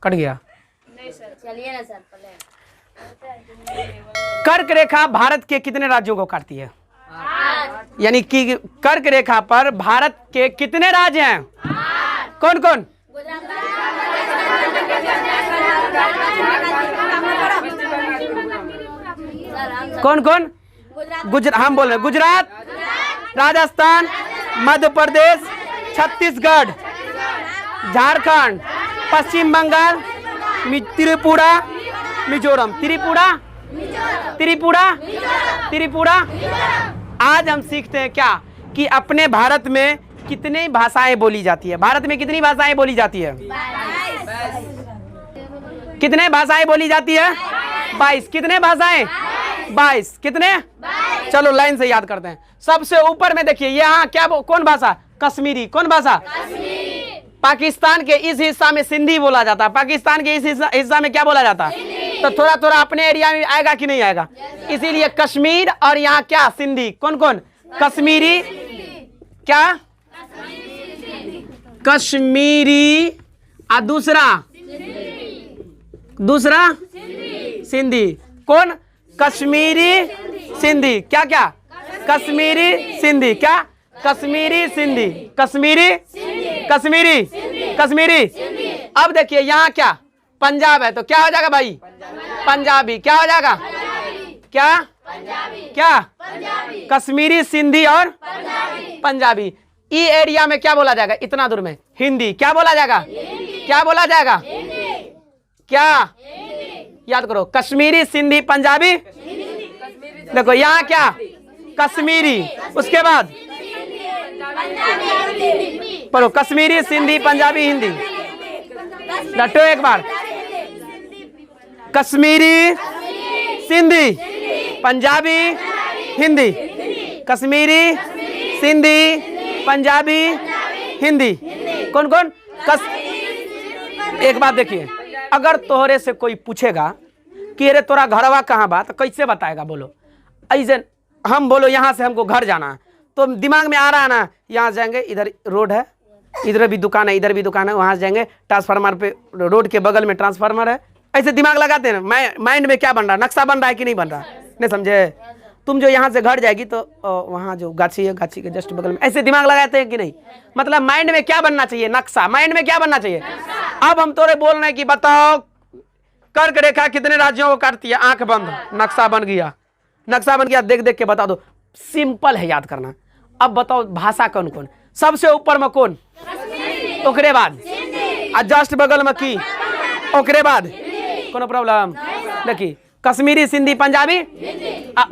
Cut गया। चलिए ना सर पहले। कर्क रेखा भारत के कितने राज्यों को काटती है? यानी कि कर्क रेखा पर भारत के कितने राज्य हैं? कौन कौन? कौन कौन? गुजरात, हम बोल रहे हैं गुजरात, राजस्थान, मध्य प्रदेश, छत्तीसगढ़, झारखंड, पश्चिम बंगाल, त्रिपुरा, मिजोरम। त्रिपुरा। आज हम सीखते हैं क्या कि अपने भारत में कितनी भाषाएं बोली जाती है। भारत में कितनी भाषाएं बोली जाती है? 22। कितने भाषाएं बोली जाती है? 22। कितने भाषाएं? 22। कितने? 22। चलो लाइन से याद करते हैं। सबसे ऊपर में देखिए यहाँ क्या, कौन भाषा? कश्मीरी। कौन भाषा? पाकिस्तान के इस हिस्सा में सिंधी बोला जाता है। पाकिस्तान के इस हिस्सा में क्या बोला जाता है? तो थोड़ा थोड़ा अपने एरिया में आएगा कि नहीं आएगा? इसीलिए कश्मीर और यहाँ क्या? सिंधी। कौन कौन? कश्मीरी। क्या? कश्मीरी। और दूसरा सिंधी। कौन? कश्मीरी सिंधी। क्या क्या? कश्मीरी सिंधी। क्या? कश्मीरी सिंधी। कश्मीरी। अब देखिए यहाँ क्या? पंजाब है, तो क्या हो जाएगा भाई? पंजाबी। क्या हो जाएगा? क्या? कश्मीरी, सिंधी और पंजाबी। ई एरिया में क्या बोला जाएगा? इतना दूर में हिंदी। क्या बोला जाएगा? क्या? याद करो, कश्मीरी, सिंधी, पंजाबी। देखो यहाँ क्या? कश्मीरी। उसके बाद पढ़ो, कश्मीरी, सिंधी, पंजाबी, हिंदी। डटो एक बार। कश्मीरी, सिंधी, पंजाबी, हिंदी। कश्मीरी, सिंधी, पंजाबी, हिंदी। कौन कौन? एक बात देखिए, अगर तोहरे से कोई पूछेगा कि अरे तोरा घरवा कहाँ बा, तो कैसे बताएगा? बोलो ऐसे हम बोलो यहाँ से हमको घर जाना है, तो दिमाग में आ रहा है ना, यहाँ जाएंगे, इधर रोड है, इधर भी दुकान है, इधर भी दुकान है, वहाँ जाएंगे, ट्रांसफार्मर पे, रोड के बगल में ट्रांसफार्मर है। ऐसे दिमाग लगाते हैं ना, माइंड में क्या बन रहा है? नक्शा बन रहा है कि नहीं बन रहा? नहीं समझे? तुम जो यहाँ से घर जाएगी तो वहाँ जो गाछी है, गाछी के जस्ट बगल में, ऐसे दिमाग लगाते हैं कि नहीं? मतलब माइंड में क्या बनना चाहिए? नक्शा। माइंड में क्या बनना चाहिए? अब हम तोरे बोल रहे हैं कि बताओ कर्क रेखा कितने राज्यों को काटती है? आंख बंद, नक्शा बन गया। देख देख के बता दो। सिंपल है याद करना। अब बताओ भाषा कौन कौन? सबसे ऊपर में कौन? ओकरे बाद जस्ट बगल में की, ओकरे बाद कोनो प्रॉब्लम? देखिए कश्मीरी, सिंधी, पंजाबी।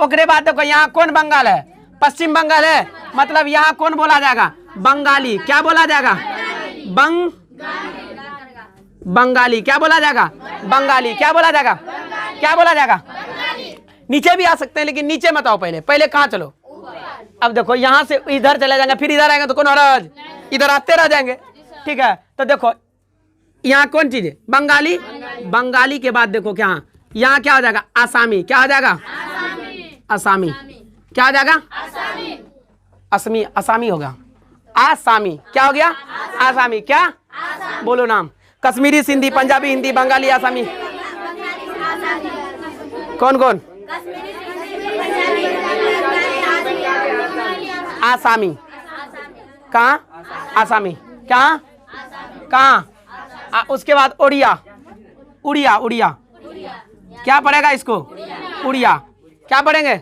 ओकरे बाद देखो यहाँ कौन? बंगाल है, पश्चिम बंगाल है, मतलब यहाँ कौन बोला जाएगा? बंगाली। क्या बोला जाएगा? बंगाली। क्या बोला जाएगा? बंगाली। क्या बोला जाएगा? नीचे भी आ सकते हैं, लेकिन नीचे मत आओ, पहले कहाँ चलो? अब देखो यहाँ से इधर चले जाएंगे, फिर इधर आएंगे तो कौन हराज? इधर आते रह जाएंगे। ठीक है, तो देखो यहाँ कौन चीज है? बंगाली। बंगाली के बाद देखो क्या, यहाँ क्या हो जाएगा? आसामी। क्या हो जाएगा? आसामी। क्या हो जाएगा? आसामी होगा। आसामी। क्या हो गया? आसामी। क्या? बोलो नाम। कश्मीरी, सिंधी, पंजाबी, हिंदी, बंगाली, आसामी। कौन कौन? आसामी। कहाँ? आसामी। कहाँ? उसके बाद उड़िया। क्या पढ़ेगा इसको? उड़िया। क्या पढ़ेंगे?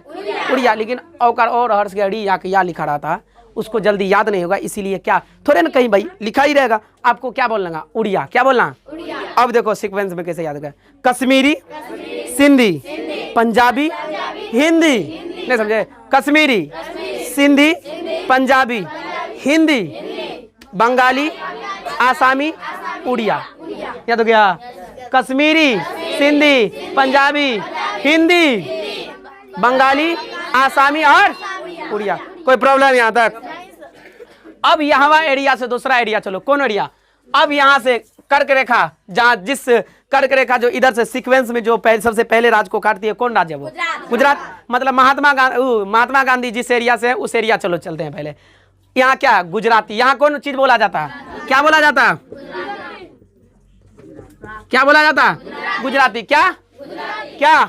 उड़िया। लेकिन और हर्ष गड़ी या लिखा रहा था, उसको जल्दी याद नहीं होगा, इसीलिए क्या थोड़े ना कहीं भाई लिखा ही रहेगा, आपको क्या बोलना? उड़िया। क्या बोलना? अब देखो सीक्वेंस में कैसे याद करें। कश्मीरी, सिंधी, पंजाबी, हिंदी। नहीं समझे? कश्मीरी, सिंधी, पंजाबी, हिंदी, बंगाली, आसामी, उड़िया। याद हो गया? कश्मीरी, सिंधी, पंजाबी, हिंदी, बंगाली, आसामी और उड़िया। कोई प्रॉब्लम यहाँ तक? अब यहाँ एरिया से दूसरा एरिया चलो। कौन एरिया? अब यहाँ से कर्क रेखा, जहाँ जिस कर्क रेखा जो इधर से सीक्वेंस में जो सबसे पहले राज्य को काटती है, कौन राज्य है वो? गुजरात। मतलब महात्मा गांधी जिस एरिया से है उस एरिया चलो चलते हैं पहले। यहाँ क्या? गुजराती। यहाँ कौन चीज बोला जाता है? क्या बोला जाता है? क्या बोला जाता है? गुजराती। क्या क्या?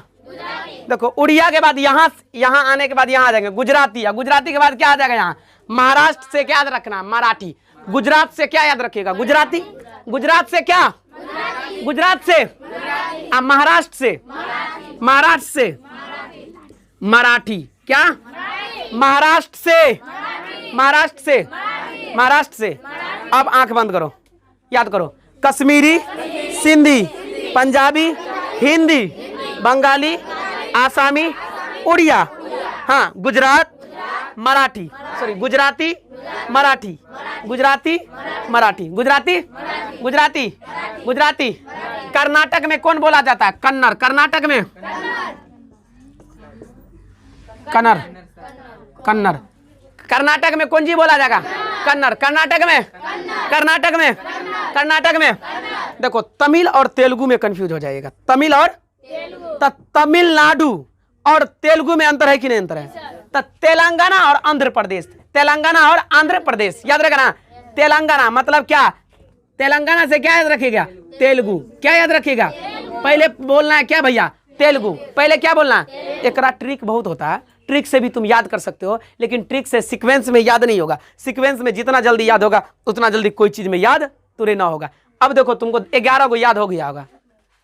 देखो उड़िया के बाद यहाँ आने के बाद यहाँ आ जाएंगे गुजराती, या गुजराती के बाद क्या आ जाएगा यहाँ? महाराष्ट्र से क्या याद रखना? मराठी। गुजरात से क्या याद रखिएगा? गुजराती। गुजरात से क्या? गुजरात से। महाराष्ट्र से? महाराष्ट्र से मराठी। क्या? महाराष्ट्र से। महाराष्ट्र से। महाराष्ट्र से। अब आंख बंद करो, याद करो। कश्मीरी, सिंधी, पंजाबी, हिंदी, बंगाली, आसामी, उड़िया। हाँ, गुजरात, मराठी, सॉरी गुजराती, मराठी, गुजराती, मराठी, गुजराती, गुजराती, गुजराती। कर्नाटक में कौन बोला जाता है? कन्नड़। कर्नाटक में कन्नड़। कन्नड़। कर्नाटक में कौन जी बोला जाएगा? कन्नड़। कर्नाटक में? कर्नाटक में? कर्नाटक में? देखो तमिल और तेलुगु में कंफ्यूज हो जाएगा। तमिल और तमिलनाडु और तेलुगु में अंतर है कि नहीं अंतर है? तो तेलंगाना और आंध्र प्रदेश। तेलंगाना और आंध्र प्रदेश याद रखना। तेलंगाना मतलब क्या? तेलंगाना से क्या याद रखिएगा? तेलुगु। क्या याद रखिएगा? पहले बोलना है क्या भैया? तेलुगु। पहले क्या बोलना है? एक ट्रिक बहुत होता है, ट्रिक से भी तुम याद कर सकते हो, लेकिन ट्रिक से सीक्वेंस में याद नहीं होगा। सीक्वेंस में जितना जल्दी याद होगा उतना जल्दी कोई चीज में याद तुरंत ना होगा। अब देखो तुमको 11 को याद हो गया होगा।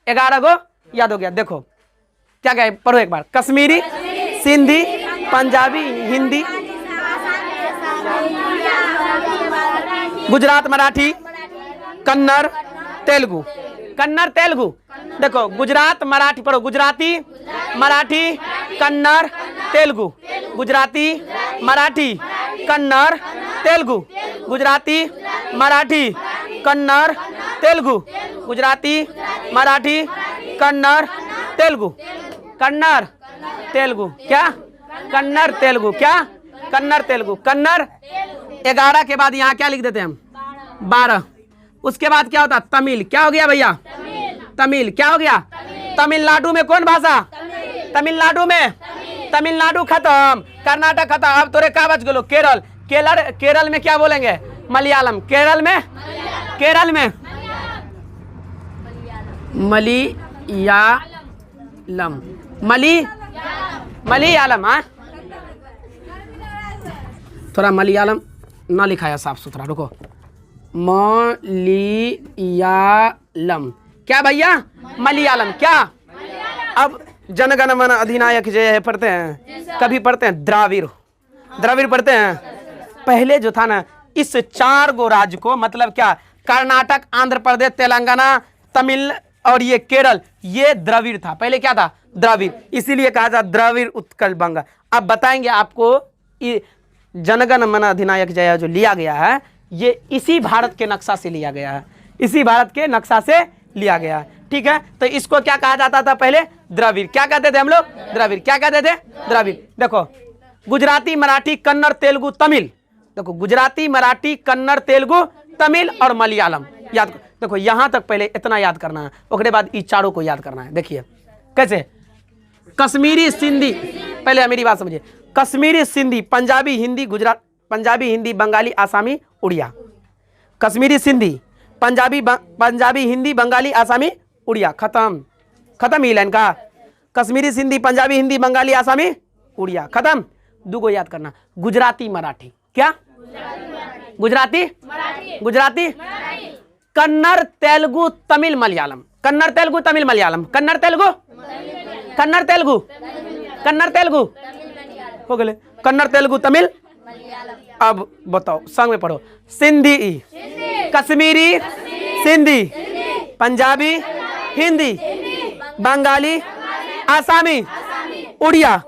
11 को याद हो गया। देखो क्या क्या है, पढ़ो एक बार। कश्मीरी, सिंधी, पंजाबी, हिंदी, गुजरात मराठी, कन्नड़, तेलुगु। कन्नड़ तेलुगु। देखो गुजरात मराठी पढ़ो। गुजराती, मराठी, कन्नड़, तेलुगु। गुजराती, मराठी, कन्नड़, तेलुगु। गुजराती, मराठी, कन्नड़, तेलुगु। गुजराती, मराठी, कन्नड़, तेलुगु। कन्नड़ तेलुगु। क्या? कन्नड़ तेलुगु। क्या? कन्नड़ तेलुगु। कन्नड़ 11 के बाद यहाँ क्या लिख देते हैं हम? 12। उसके बाद क्या होता? तमिल। क्या हो गया भैया? तमिल। क्या हो गया? तमिलनाडु में कौन भाषा? तमिलनाडु में? तमिलनाडु खत्म, कर्नाटक खत्म। अब तोरे क्या बच गलो? केरल। केरल में क्या बोलेंगे? मलयालम। केरल में? केरल में मलयालम। मलयालम। हाँ थोड़ा मलयालम ना लिखाया साफ सुथरा, रुको। मलयालम। क्या भैया? मलयालम। क्या? अब जनगण मन अधिनायक जय पढ़ते हैं, कभी पढ़ते हैं द्राविड़। द्राविड़ पढ़ते हैं। पहले जो था ना, इस 4 गो राज्य को, मतलब क्या, कर्नाटक, आंध्र प्रदेश, तेलंगाना, तमिल और ये केरल, ये द्रविड़ था। पहले क्या था? द्रविड़। इसीलिए कहा था द्रविड़ उत्कल बंग। अब बताएंगे आपको जनगण मन अधिनायक जय जो लिया गया है, ये इसी भारत के नक्शा से लिया गया है। इसी भारत के नक्शा से लिया गया है। ठीक है, तो इसको क्या कहा जाता था पहले? द्रविड़। क्या कहते थे हम लोग? द्रविड़। क्या कहते थे? द्रविड़। देखो गुजराती, मराठी, कन्नड़, तेलुगु, तमिल। देखो गुजराती, मराठी, कन्नड़, तेलुगु, तमिल और मलयालम याद। देखो यहां तक पहले इतना याद करना है, उसके बाद इन 4 को याद करना है। देखिए कैसे। कश्मीरी, सिंधी, पहले मेरी बात समझिए। कश्मीरी, सिंधी, पंजाबी, हिंदी, गुजरात, पंजाबी, हिंदी, बंगाली, आसामी, उड़िया। कश्मीरी, सिंधी, पंजाबी, हिंदी, बंगाली, आसामी, उड़िया। खत्म। खत्म ही लाइन का। कश्मीरी, सिंधी, पंजाबी, हिंदी, बंगाली, आसामी, उड़िया। खत्म। 2 को याद करना। गुजराती, मराठी। क्या? गुजराती, गुजराती, कन्नड़, तेलुगु, तमिल, मलयालम। कन्नड़, तेलुगु, तमिल, मलयालम। कन्नड़, तेलुगु, कन्नड़, तेलुगु, कन्नड़, तेलुगु हो गए। कन्नड़, तेलुगु, तमिल। अब बताओ, संग में पढ़ो। सिंधी, कश्मीरी, सिंधी, पंजाबी, हिंदी, बंगाली, आसामी, उड़िया,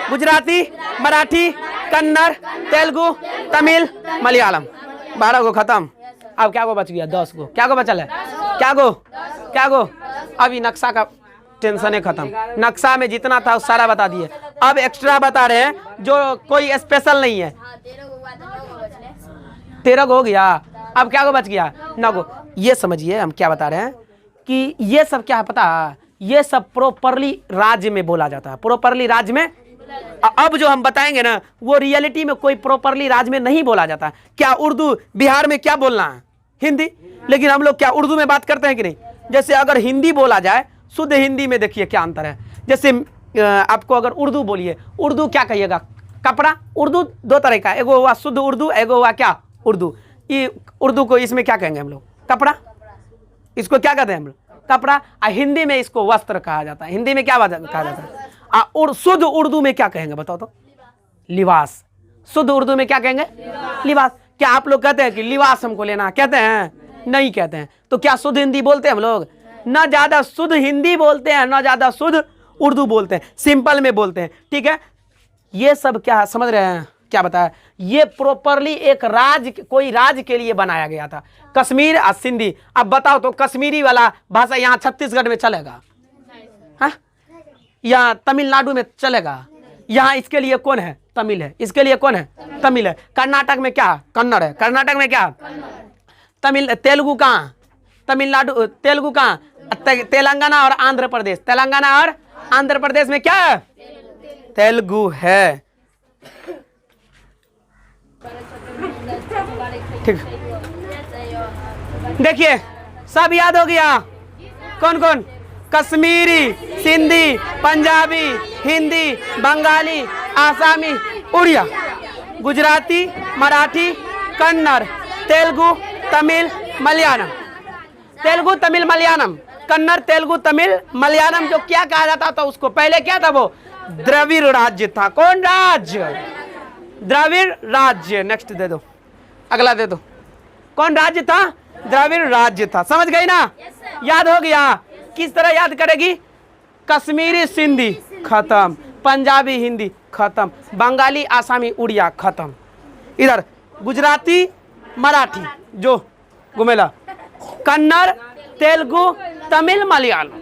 गुजराती, मराठी, कन्नड़, तेलुगु, तमिल, मलयालम। 12 को खत्म। अब क्या को बच गया? 10 को। क्या को बचल है? क्या को? क्या को? अभी नक्शा का टेंशन है खत्म। नक्शा में जितना था सारा बता दिए। अब एक्स्ट्रा बता रहे हैं जो कोई स्पेशल नहीं है। 13 को हो गया। अब क्या को बच गया? 9 को। ये समझिए हम क्या बता रहे हैं कि ये सब क्या है पता है? ये सब प्रॉपरली राज्य में बोला जाता है। प्रॉपरली राज्य में। अब जो हम बताएंगे ना, वो रियलिटी में कोई प्रॉपरली राज्य में नहीं बोला जाता। क्या उर्दू बिहार में क्या बोलना है? हिंदी। लेकिन हम लोग क्या उर्दू में बात करते हैं कि नहीं? जैसे अगर हिंदी बोला जाए, शुद्ध हिंदी में देखिए क्या अंतर है। जैसे आपको अगर उर्दू बोलिए, उर्दू क्या कहिएगा? कपड़ा। उर्दू दो तरह का, एगो हुआ शुद्ध उर्दू, एगो हुआ क्या? उर्दू। ये उर्दू को इसमें क्या कहेंगे हम लोग? कपड़ा। इसको क्या कहते हैं हम लोग? कपड़ा। हिंदी में इसको वस्त्र कहा जाता है। हिंदी में क्या कहा जाता है? और शुद्ध उर्दू में क्या कहेंगे बताओ तो? लिबास। शुद्ध उर्दू में क्या कहेंगे? लिबास। क्या आप लोग कहते हैं कि लिबास हमको लेना? कहते हैं? नहीं कहते हैं। तो क्या शुद्ध हिंदी बोलते हैं हम लोग? ना ज्यादा शुद्ध हिंदी बोलते हैं, ना ज्यादा शुद्ध उर्दू बोलते हैं, सिंपल में बोलते हैं। ठीक है, ये सब क्या समझ रहे हैं? क्या बताया? ये प्रॉपरली एक कोई राज्य के लिए बनाया गया था, कश्मीर और सिंधी। अब बताओ तो कश्मीरी वाला भाषा यहाँ छत्तीसगढ़ में चलेगा? हाँ, या तमिलनाडु में चलेगा? यहाँ इसके लिए कौन है? तमिल है। इसके लिए कौन है? तमिल है। कर्नाटक में क्या? कन्नड़ है। कर्नाटक में क्या? तमिल। तेलुगु कहाँ? तमिलनाडु। तेलुगु कहाँ? तेलंगाना और आंध्र प्रदेश। तेलंगाना और आंध्र प्रदेश में क्या है? तेलुगु है। ठीक, देखिए सब याद हो गया। कौन कौन? कश्मीरी, सिंधी, पंजाबी, हिंदी, बंगाली, आसामी, उड़िया, गुजराती, मराठी, कन्नड़, तेलुगु, तमिल, मलयालम। तेलुगु, तमिल, मलयालम, कन्नड़, तेलुगु, तमिल, मलयालम जो क्या कहा जाता था उसको? पहले क्या था? वो द्रविड़ राज्य था। कौन राज्य? द्रविड़ राज्य। नेक्स्ट दे दो, अगला दे दो। कौन राज्य था? द्रविड़ राज्य था। समझ गई ना? याद हो गया? किस तरह याद करेगी? कश्मीरी, सिंधी खत्म, पंजाबी, हिंदी खत्म, बंगाली, आसामी, उड़िया खत्म। इधर गुजराती, मराठी जो घुमेला, कन्नड़, तेलुगु, तमिल, मलयालम।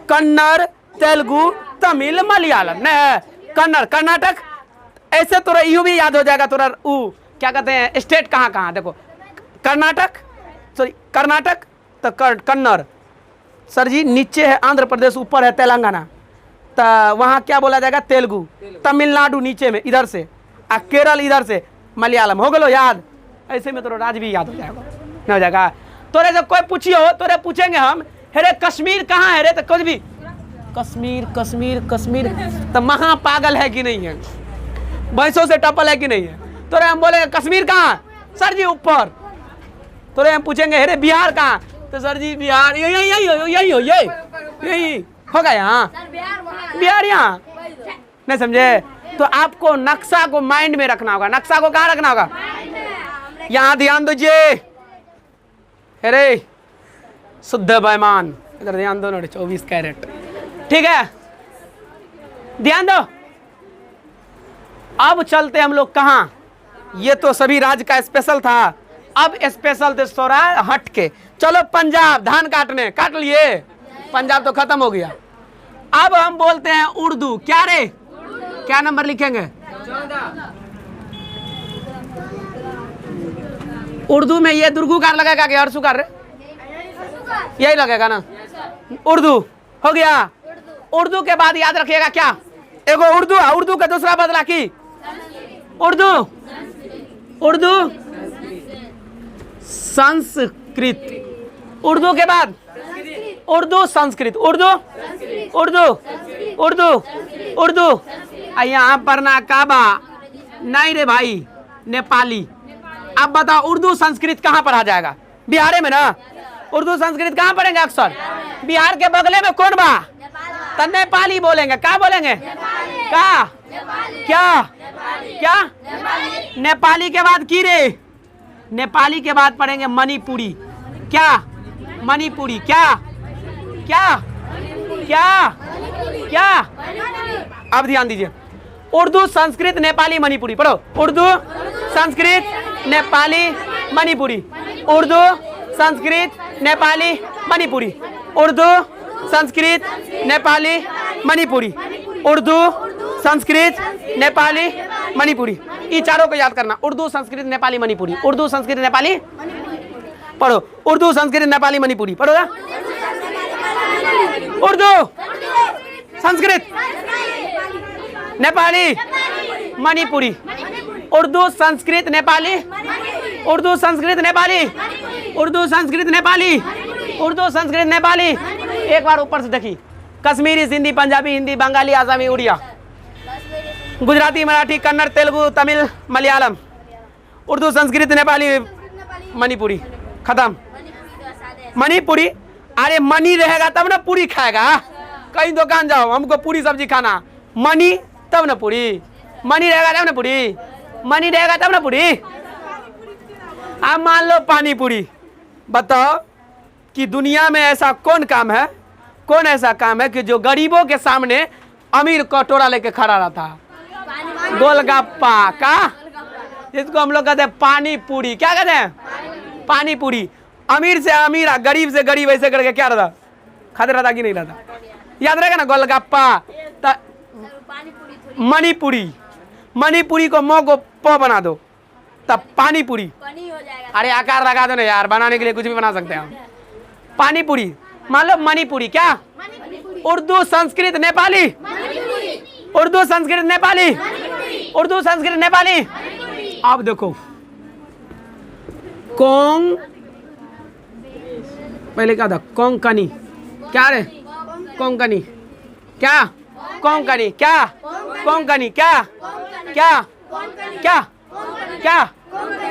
कन्नड़, तेलुगु, तमिल, मलयालम। नहीं, कन्नड़, कर्नाटक। ऐसे तो यू भी याद हो जाएगा तोरा। क्या कहते हैं स्टेट कहाँ कहाँ? देखो, कर्नाटक, सॉरी कर्नाटक तो कन्नड़ सर जी, नीचे है आंध्र प्रदेश, ऊपर है तेलंगाना। तो वहाँ क्या बोला जाएगा? तेलुगु। तमिलनाडु नीचे में इधर से, और केरल इधर से, मलयालम। हो गलो याद? ऐसे में तो राज्य भी याद हो जाएगा, नहीं हो जाएगा? तोरे जब कोई पूछियो, तोरे पूछेंगे हम, हेरे कश्मीर कहाँ है रे? तो कुछ भी कश्मीर कश्मीर कश्मीर, तो महा पागल है कि नहीं है? भैंसों से टपल है कि नहीं है? तोरे हम बोलेंगे कश्मीर कहाँ? सर जी ऊपर। तोरे हम पूछेंगे हेरे बिहार कहाँ? तो सर जी बिहार यही होगा यहाँ, बिहार यहाँ। नहीं समझे? तो आपको नक्शा को माइंड में रखना होगा। नक्शा को कहाँ रखना होगा? यहाँ ध्यान दीजिए। अरे शुद्ध बेईमान, इधर ध्यान दो ना, 24 कैरेट। ठीक है, ध्यान दो। अब चलते हम लोग कहाँ? ये तो सभी राज्य का स्पेशल था। अब स्पेशल देश हो रहा है हट के। चलो पंजाब, धान काटने काट लिए, पंजाब तो खत्म हो गया। अब हम बोलते हैं उर्दू। क्या रे? क्या नंबर लिखेंगे? 14। उर्दू में ये दुर्गुकार लगेगा कि अर्शुकार रे? यही लगेगा ना? उर्दू हो गया। उर्दू के बाद याद रखिएगा क्या? एगो उर्दू, उर्दू का दूसरा बदला की उर्दू, उर्दू संस्कृत। उर्दू के बाद उर्दू संस्कृत, उर्दू उर्दू उर्दू उर्दू। यहाँ पढ़ना काबा नहीं रे भाई, नेपाली। अब बताओ उर्दू संस्कृत कहाँ पढ़ा जाएगा? बिहार में ना? उर्दू संस्कृत कहाँ पढ़ेंगे? अक्सर बिहार के बगले में कौन बा? तो नेपाली बोलेंगे। क्या बोलेंगे? क्या क्या क्या? नेपाली के बाद की रे? नेपाली के बाद पढ़ेंगे मणिपुरी। क्या? मणिपुरी। क्या क्या क्या क्या? अब ध्यान दीजिए, उर्दू संस्कृत नेपाली मणिपुरी पढ़ो। उर्दू संस्कृत नेपाली मणिपुरी, उर्दू संस्कृत नेपाली मणिपुरी, उर्दू संस्कृत नेपाली मणिपुरी, उर्दू संस्कृत नेपाली मणिपुरी। ये चारों को याद करना। उर्दू संस्कृत नेपाली मणिपुरी, उर्दू संस्कृत नेपाली पढ़ो। उर्दू संस्कृत नेपाली मणिपुरी पढ़ो ना? उर्दू संस्कृत नेपाली मणिपुरी, उर्दू संस्कृत नेपाली, उर्दू संस्कृत नेपाली, उर्दू संस्कृत नेपाली, उर्दू, संस्कृत, नेपाली। एक बार ऊपर से देखी, कश्मीरी, सिंधी, पंजाबी, हिंदी, बंगाली, आसामी, उड़िया, गुजराती, मराठी, कन्नड़, तेलुगु, तमिल, मलयालम। उर्दू, संस्कृत, नेपाली, मणिपुरी। खत्म। मणिपुरी। अरे मनी रहेगा तब ना पूरी खाएगा। कहीं दुकान जाओ, हमको पूरी सब्जी खाना, मनी तब ना पूरी, मनी रहेगा तब ना पूरी, मनी रहेगा तब ना पूरी। अब मान लो पानी पूरी। बताओ कि दुनिया में ऐसा कौन काम है, कौन ऐसा काम है कि जो गरीबों के सामने अमीर कटोरा लेके खड़ा रहता है? गोलगप्पा का, जिसको हम लोग कहते हैं पानी पूरी। क्या कहते हैं? पानी पूरी। अमीर से अमीर, गरीब से गरीब ऐसे करके क्या रहता, खाते रहता कि नहीं रहता? याद रहेगा ना गोलगप्पा। मणिपुरी, मणिपुरी को मो को प बना दो तब पानी पूरी। अरे आकार लगा दो ना यार, बनाने के लिए कुछ भी बना सकते हैं हम। पानी पूरी। मान लो मणिपुरी। क्या? उर्दू, संस्कृत, नेपाली। उर्दू, संस्कृत, नेपाली। उर्दू, संस्कृत, नेपाली। अब देखो, कोंग, पहले क्या था? कोंकणी। क्या रे? कोंकणी। क्या? कोंकणी। क्या? कोंकणी। क्या? क्या? क्या? क्या?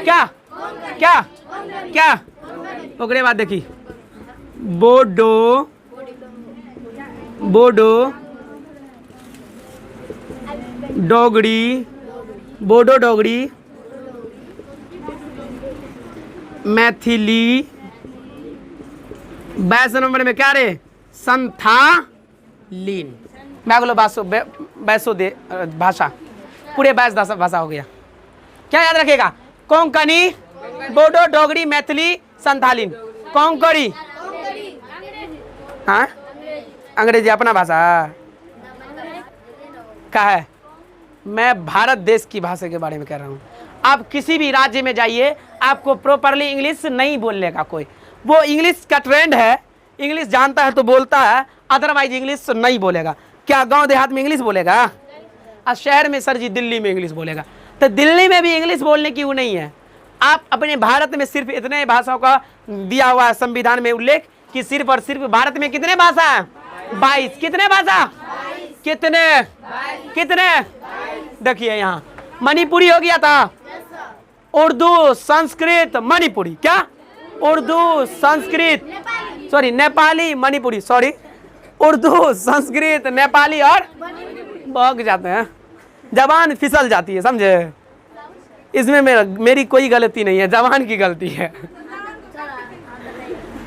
क्या? क्या? क्या? ओकरे बाद देखी, बोडो, बोडो, डोगरी, बोडो डोगरी, मैथिली। 22 नंबर में क्या रे? संथालीन। मैगलो बैसो दे भाषा, पूरे 22 भाषा हो गया। क्या याद रखेगा? कोंकणी, बोडो, डोगरी, मैथिली, संथालीन। कोंकणी, हाँ, अंग्रेजी अपना भाषा का है। मैं भारत देश की भाषा के बारे में कह रहा हूँ। आप किसी भी राज्य में जाइए, आपको प्रॉपरली इंग्लिश नहीं बोलने का कोई, वो इंग्लिश का ट्रेंड है, इंग्लिश जानता है तो बोलता है, अदरवाइज इंग्लिश नहीं बोलेगा। क्या गांव देहात में इंग्लिश बोलेगा? और शहर में सर जी दिल्ली में इंग्लिश बोलेगा। तो दिल्ली में भी इंग्लिश बोलने की वो नहीं है। आप अपने भारत में सिर्फ इतने भाषाओं का दिया हुआ है संविधान में उल्लेख कि सिर्फ और सिर्फ भारत में कितने भाषा है? 22। कितने भाषा? कितने? कितने? देखिए यहाँ मणिपुरी हो गया था, उर्दू, संस्कृत, मणिपुरी। क्या? उर्दू, संस्कृत, सॉरी नेपाली, मणिपुरी, सॉरी, उर्दू, संस्कृत, नेपाली और बग जाते हैं, जबान फिसल जाती है, समझे? इसमें मेरी कोई गलती नहीं है, जबान की गलती है।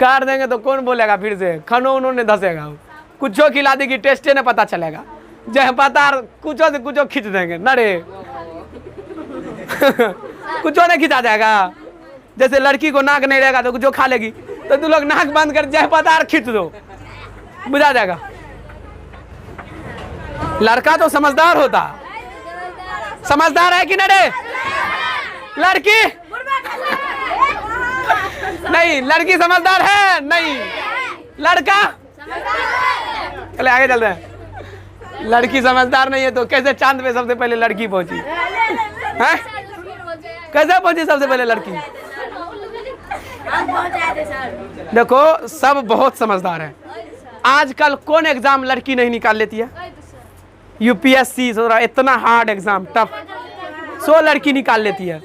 कर देंगे तो कौन बोलेगा फिर से? खानो उन्होंने धसेगा, कुछो खिला देगी, टेस्टे ने पता चलेगा। जय पता कुछो से कुछो खींच देंगे नरे। कुछो नहीं खिंचा जाएगा। जैसे लड़की को नाक नहीं रहेगा तो कुछ खा लेगी, तो तू लोग नाक बंद कर जय पतार खींच दो, बुझा जाएगा। लड़का तो समझदार होता, समझदार है कि नहीं? लड़की नहीं, लड़की समझदार है नहीं, लड़का चले आगे चल रहे हैं। लड़की समझदार नहीं है तो कैसे चांद पे सबसे पहले लड़की पहुंची है? कैसे पहुंची सबसे पहले लड़की? देखो सब बहुत समझदार है। आजकल कौन एग्जाम लड़की नहीं निकाल लेती है? यूपीएससी इतना हार्ड एग्जाम, टफ, 100 लड़की निकाल लेती है।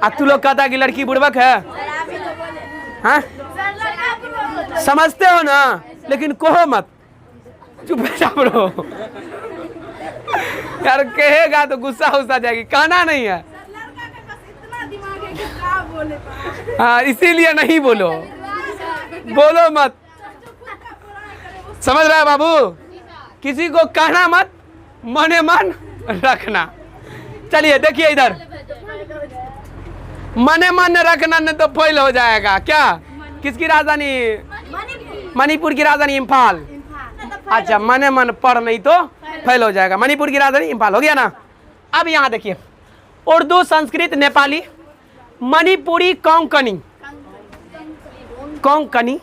अब तू लोग कहता है कि लड़की बुड़बक है? हाँ? समझते हो ना, लेकिन कहो मत, चुप रहो यार, कहेगा तो गुस्सा उस्सा जाएगी, कहना नहीं है। हाँ, इसीलिए नहीं बोलो, बोलो मत, समझ रहा है बाबू? किसी को कहना मत, मने मन रखना। चलिए देखिए इधर, मने मन रखना नहीं तो फेल हो जाएगा। क्या? किसकी राजधानी? मणिपुर की राजधानी इम्फाल। अच्छा, मने मन पढ़ नहीं तो फेल हो जाएगा। मणिपुर की राजधानी इम्फाल हो गया ना। अब यहाँ देखिए, उर्दू, संस्कृत, नेपाली, मणिपुरी, कोंकणी। कोंकणी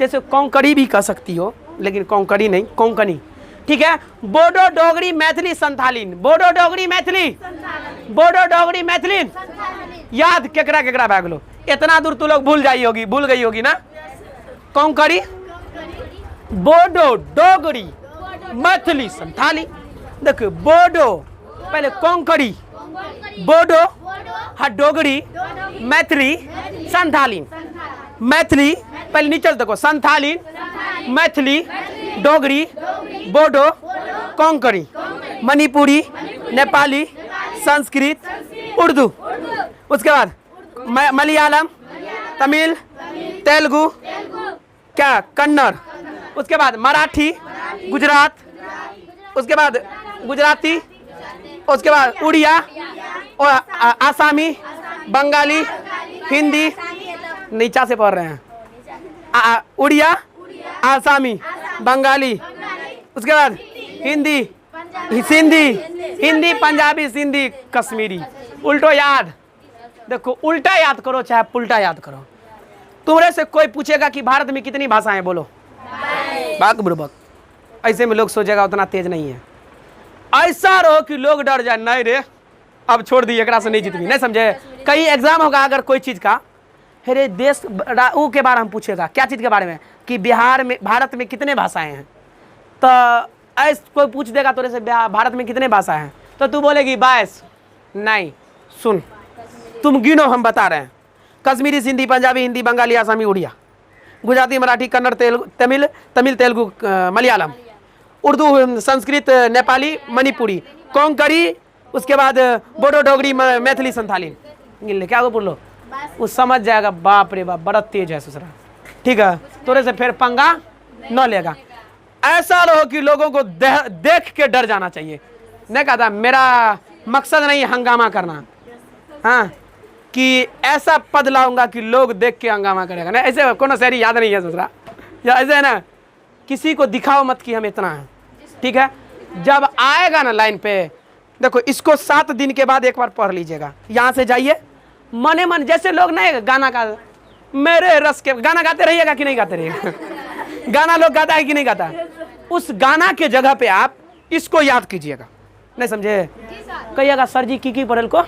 जैसे कोंकणी भी कह सकती हो, लेकिन कोंकणी नहीं, कोंकणी, ठीक है। बोडो, डोगरी, मैथिली, संथालीन। बोडो, डोगरी, मैथिली, बोडो, डोगरी, मैथिली। याद केकरा केकरा भाग लो, इतना दूर तू लोग भूल गई होगी ना। कोंकणी, बोडो, डोगरी, मैथिली, संथाली। देखो बोडो पहले कोंकणी, बोडो, हाँ डोगरी, मैथिली, संथाली। मैथिली पहले नीचे देखो, संथाली, मैथिली, डोगरी, बोडो, कोंकणी, मणिपुरी, नेपाली, संस्कृत, उर्दू। उसके बाद मलयालम, तमिल, तेलुगु, क्या कन्नड़। उसके बाद मराठी, गुजरात, उसके बाद गुजराती, उसके बाद उड़िया और आसामी, बंगाली, हिंदी, नीचा से पढ़ रहे हैं, उड़िया, आसामी, बंगाली, उसके बाद हिंदी, सिंधी, हिंदी, पंजाबी, सिंधी, कश्मीरी। उल्टो याद, देखो उल्टा याद करो चाहे पुल्टा याद करो। तुम्हारे से कोई पूछेगा कि भारत में कितनी भाषाएं, बोलो बाग बुड़बक। ऐसे में लोग सोचेगा उतना तेज नहीं है। ऐसा रहो कि लोग डर जाए, नहीं रे अब छोड़ दी, एकरा से नहीं जीतगी, नहीं समझे। कहीं एग्जाम होगा अगर कोई चीज का, अरे देश वो के बारे में पूछेगा, क्या चीज के बारे में, कि बिहार में, भारत में कितने भाषाएं हैं। तो ऐसे कोई पूछ देगा तोरे से भारत में कितने भाषा हैं, तो तू बोलेगी 22। नहीं, सुन तुम गिनो, हम बता रहे हैं। कश्मीरी, सिंधी, पंजाबी, हिंदी, बंगाली, आसामी, उड़िया, गुजराती, मराठी, कन्नड़, तमिल, तेलुगु, मलयालम, उर्दू, संस्कृत, नेपाली, मणिपुरी, कोंकणी, उसके बाद बोडो, डोगरी, मैथिली, संथाली। क्या वो बोल लो, वो समझ जाएगा। बाप रे बाप, बड़ा तेज है ससुरा। ठीक है, तोरे से फिर पंगा न लेगा। ऐसा रहो कि लोगों को देख के डर जाना चाहिए। नहीं कहता मेरा मकसद नहीं हंगामा करना, हाँ, कि ऐसा पद लाऊंगा कि लोग देख के हंगामा करेगा। नहीं, ऐसे कोनो शायरी याद नहीं है ससुरा, या ऐसे है ना, किसी को दिखाओ मत कि हम इतना है। ठीक है, जब आएगा ना लाइन पे, देखो इसको 7 दिन के बाद एक बार पढ़ लीजिएगा। यहाँ से जाइए मने मन, जैसे लोग नहीं गाना का मेरे रस के गाना गाते रहिएगा कि नहीं गाते रहिएगा गाना लोग गाता है कि नहीं गाता, उस गाना के जगह पे आप इसको याद कीजिएगा। नहीं समझे, कहिएगा सर जी की पढ़ल को,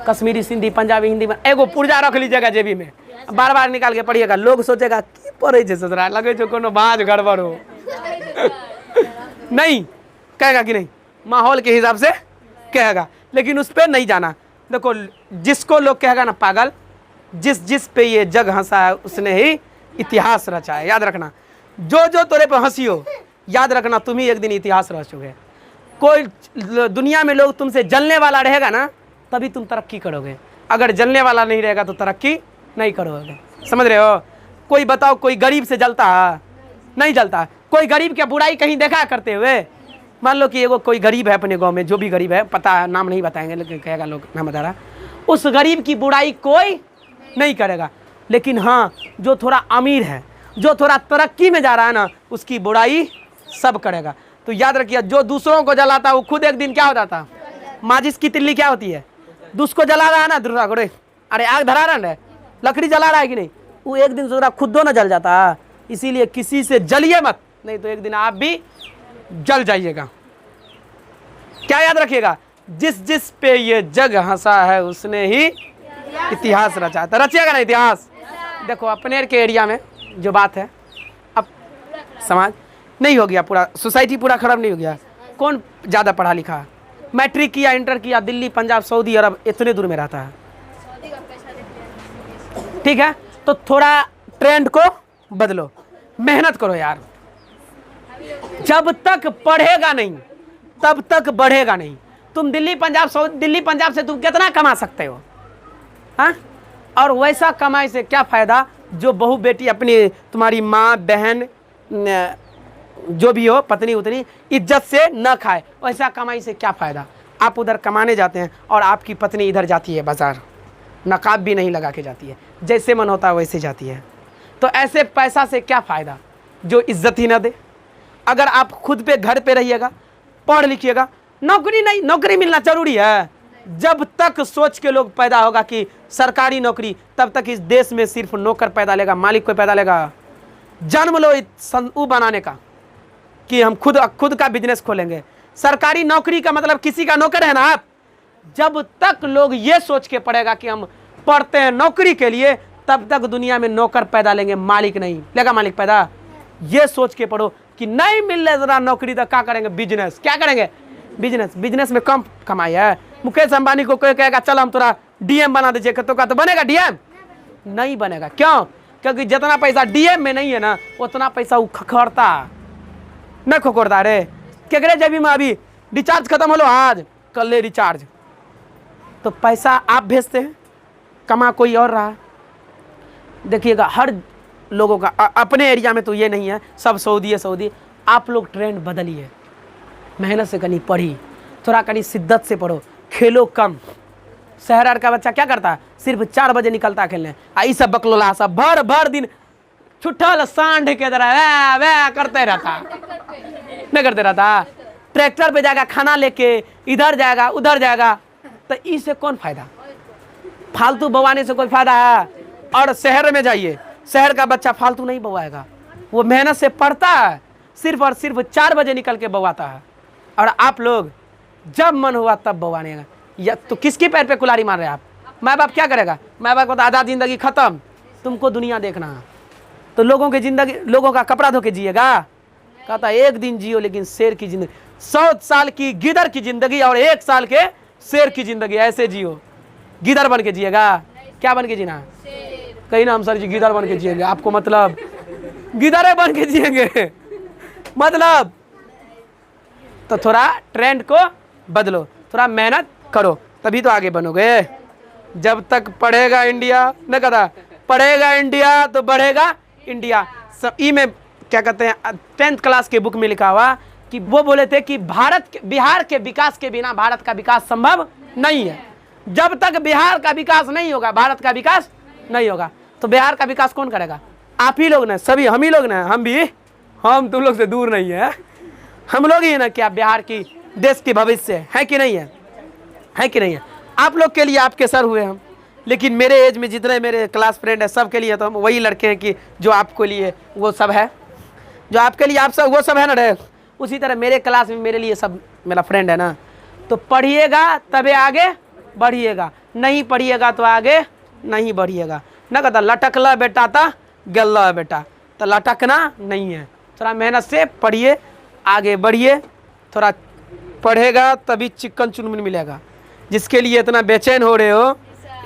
कश्मीरी, सिंधी, पंजाबी, हिंदी में एगो पुर्जा रख लीजिएगा जेबी में, बार बार निकाल के पढ़िएगा। लोग सोचेगा की पढ़े ससुरा, लगे जो कोनो बाज गड़बड़ हो नहीं कहेगा कि नहीं, माहौल के हिसाब से कहेगा, लेकिन उस पर नहीं जाना। देखो जिसको लोग कहेगा ना पागल, जिस पे ये जग हंसा है उसने ही इतिहास रचा है। याद रखना, जो जो तोरे पे हंसी हो, याद रखना तुम ही एक दिन इतिहास रचोगे। कोई दुनिया में लोग तुमसे जलने वाला रहेगा ना, तभी तुम तरक्की करोगे। अगर जलने वाला नहीं रहेगा तो तरक्की नहीं करोगे। समझ रहे हो। कोई बताओ, कोई गरीब से जलता है? नहीं जलता। कोई गरीब क्या बुराई कहीं देखा करते हुए? मान लो कि एगो कोई गरीब है अपने गांव में, जो भी गरीब है, पता है, नाम नहीं बताएंगे लेकिन कहेगा लोग नाम बता रहा, उस गरीब की बुराई कोई नहीं करेगा। लेकिन हाँ, जो थोड़ा अमीर है, जो थोड़ा तरक्की में जा रहा है ना, उसकी बुराई सब करेगा। तो याद रखिए, जो दूसरों को जलाता है वो खुद एक दिन क्या हो जाता है? माचिस की तिल्ली क्या होती है? दूसरो जला रहा है ना, दूसरा को अरे आग धरा रहा है, लकड़ी जला रहा है कि नहीं, वो एक दिन दूसरा खुद दो ना जल जाता है। इसीलिए किसी से जलिए मत, नहीं तो एक दिन आप भी जल जाइएगा। क्या याद रखिएगा? जिस पे ये जग हंसा है उसने ही इतिहास रचा। तो रचिएगा ना इतिहास। देखो अपने के एरिया में जो बात है, अब समाज नहीं हो गया, पूरा सोसाइटी पूरा खराब नहीं हो गया। कौन ज़्यादा पढ़ा लिखा है? मैट्रिक किया, इंटर किया, दिल्ली, पंजाब, सऊदी अरब, इतने दूर में रहता है। ठीक है, तो थोड़ा ट्रेंड को बदलो, मेहनत करो यार। जब तक पढ़ेगा नहीं तब तक बढ़ेगा नहीं। तुम दिल्ली पंजाब से तुम कितना कमा सकते हो? हाँ, और वैसा कमाई से क्या फ़ायदा जो बहू बेटी अपनी, तुम्हारी माँ बहन जो भी हो, पत्नी उतनी इज्जत से न खाए। वैसा कमाई से क्या फ़ायदा? आप उधर कमाने जाते हैं और आपकी पत्नी इधर जाती है बाज़ार, नकाब भी नहीं लगा के जाती है, जैसे मन होता है वैसे जाती है। तो ऐसे पैसा से क्या फ़ायदा जो इज्जत ही ना दे? अगर आप खुद पे घर पे रहिएगा, पढ़ लिखिएगा, नौकरी नहीं, नौकरी मिलना जरूरी है। जब तक सोच के लोग पैदा होगा कि सरकारी नौकरी, तब तक इस देश में सिर्फ नौकर पैदा लेगा, मालिक कोई पैदा लेगा। जन्म लो वो बनाने का कि हम खुद का बिजनेस खोलेंगे। सरकारी नौकरी का मतलब किसी का नौकर है ना आप। जब तक लोग ये सोच के पढ़ेगा कि हम पढ़ते हैं नौकरी के लिए, तब तक दुनिया में नौकर पैदा लेंगे, मालिक नहीं लेगा। मालिक पैदा ये सोच के पढ़ो कि नहीं मिल रहा जरा नौकरी तो क्या करेंगे, बिजनेस। क्या करेंगे, बिजनेस। बिजनेस में कम कमाई है। मुकेश अंबानी को कोई कहेगा चल हम थोड़ा डीएम बना दीजिए, तो का तो बनेगा डीएम? नहीं बनेगा। क्यों? क्योंकि जितना पैसा डीएम में नहीं है ना, उतना पैसा वो खखोरता न खखोरता रे। केकरे जेबी में अभी रिचार्ज खत्म होलो, आज कल ले रिचार्ज, तो पैसा आप भेजते हैं, कमा कोई और रहा। देखिएगा हर लोगों का अपने एरिया में तो ये नहीं है, सब सऊदी है सऊदी। आप लोग ट्रेंड बदलिए, मेहनत से कहीं पढ़ी, थोड़ा कहीं शिद्दत से पढ़ो, खेलो कम। शहर का बच्चा क्या करता है, सिर्फ 4 बजे निकलता खेलने, आई सब बकलोला सब भर भर दिन छुट्टल सांड के तरह वै वै करते रहता, नहीं करते रहता। ट्रैक्टर पे जाएगा खाना लेके, इधर जाएगा उधर जाएगा, तो इससे कौन फायदा? फालतू बवाने से कोई फायदा है? और शहर में जाइए, शहर का बच्चा फालतू नहीं बवाएगा, वो मेहनत से पढ़ता है, सिर्फ और सिर्फ 4 बजे निकल के बवाता है। और आप लोग जब मन हुआ तब बवानेगा, या तो किसके पैर पे कुल्हाड़ी मार रहे हैं आप? माँ बाप क्या करेगा? माँ बाप को तो आधा जिंदगी खत्म, तुमको दुनिया देखना है। तो लोगों की जिंदगी, लोगों का कपड़ा धो के जिएगा? कहता एक दिन जियो लेकिन शेर की जिंदगी, 100 साल की गिदर की जिंदगी और 1 साल के शेर की जिंदगी, ऐसे जियो। गिदर बन के जिएगा? क्या बन के जीना? कहीं ना हम सर जी गिदर बन के जिएंगे, आपको मतलब गिदरे बन के जिएंगे मतलब। तो थोड़ा ट्रेंड को बदलो, थोड़ा मेहनत करो, तभी तो आगे बनोगे। जब तक पढ़ेगा इंडिया, न कहता पढ़ेगा इंडिया तो बढ़ेगा इंडिया। सब ई में क्या कहते हैं, 10th क्लास के बुक में लिखा हुआ कि वो बोले थे कि बिहार के विकास के बिना भारत का विकास संभव नहीं है। जब तक बिहार का विकास नहीं होगा, भारत का विकास नहीं होगा। तो बिहार का विकास कौन करेगा? आप ही लोग ना, सभी हम ही लोग ना, हम तुम लोग से दूर नहीं है, हम लोग ही है ना। क्या बिहार की देश की भविष्य है कि नहीं है? है कि नहीं है? आप लोग के लिए आपके सर हुए हम, लेकिन मेरे एज में जितने मेरे क्लास फ्रेंड है सब के लिए तो हम वही लड़के हैं कि जो आपके लिए वो सब है, जो आपके लिए आप सब वो सब है ना रे। उसी तरह मेरे क्लास में मेरे लिए सब मेरा फ्रेंड है ना। तो पढ़िएगा तबे आगे बढ़िएगा, नहीं पढ़िएगा तो आगे नहीं बढ़िएगा। ना कहता लटकला बेटा था गल्ला बेटा, तो लटकना नहीं है। थोड़ा मेहनत से पढ़िए, आगे बढ़िए। थोड़ा पढ़ेगा तभी चिकन चुनमुन मिलेगा। जिसके लिए इतना बेचैन हो रहे हो,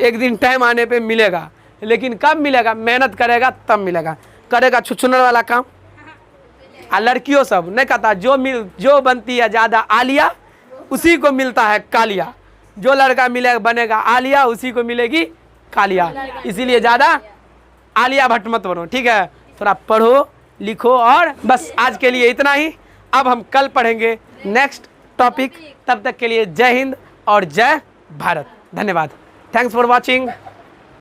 एक दिन टाइम आने पे मिलेगा, लेकिन कब मिलेगा? मेहनत करेगा तब मिलेगा। करेगा छुछुनर वाला काम। आ लड़कियों सब नहीं कहता जो बनती है ज़्यादा आलिया उसी को मिलता है कालिया। जो लड़का मिलेगा बनेगा आलिया, उसी को मिलेगी कालिया। इसीलिए ज़्यादा आलिया भट्ट मत बनो, ठीक है? थोड़ा पढ़ो लिखो। और बस आज के लिए इतना ही। अब हम कल पढ़ेंगे नेक्स्ट टॉपिक। तब तक के लिए जय हिंद और जय भारत। धन्यवाद। Thanks for watching.